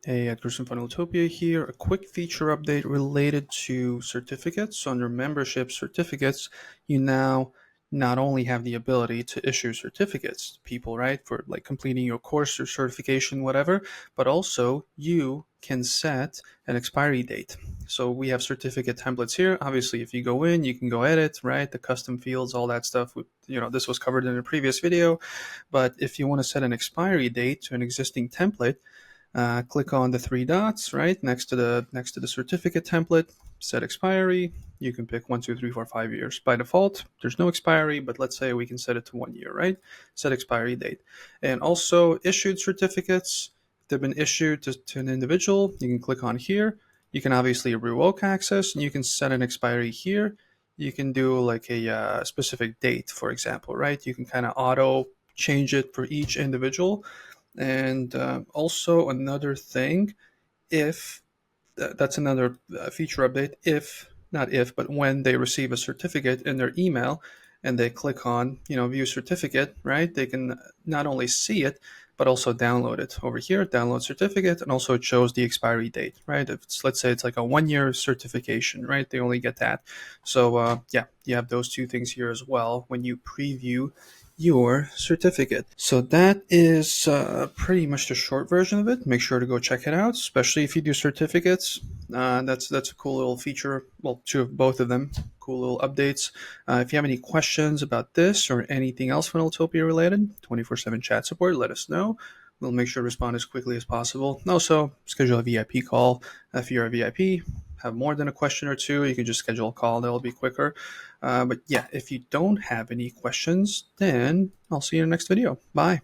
Hey, Edgar from Funnetopia here. A quick feature update related to certificates. So under membership certificates, you now not only have the ability to issue certificates to people, right, for like completing your course or certification, whatever, but also you can set an expiry date. So we have certificate templates here. Obviously, if you go in, you can go edit, right, the custom fields, all that stuff. This was covered in a previous video. But if you want to set an expiry date to an existing template, click on the three dots right next to the certificate template, set expiry. You can pick 1, 2, 3, 4, 5 years. By default, there's no expiry, but let's say we can set it to 1 year, right? Set expiry date. And also issued certificates, if they've been issued to an individual, you can click on here. You can obviously revoke access, and you can set an expiry here. You can do like a specific date, for example, right? You can kind of auto change it for each individual. And also another thing, if that's another feature update, if not if, but when they receive a certificate in their email and they click on, view certificate, right? They can not only see it, but also download it over here, download certificate, and also it shows the expiry date, right? If it's, let's say it's like a 1 year certification, right? They only get that. So yeah, you have those two things here as well when you preview your certificate. So that is pretty much the short version of it. Make sure to go check it out, especially if you do certificates. That's a cool little feature. Well, both of them, cool little updates. If you have any questions about this or anything else Funnetopia related, 24/7 chat support, let us know. We'll make sure to respond as quickly as possible. And also, schedule a VIP call if you're a VIP. Have more than a question or two, you can just schedule a call. That'll be quicker. But yeah, if you don't have any questions, then I'll see you in the next video. Bye.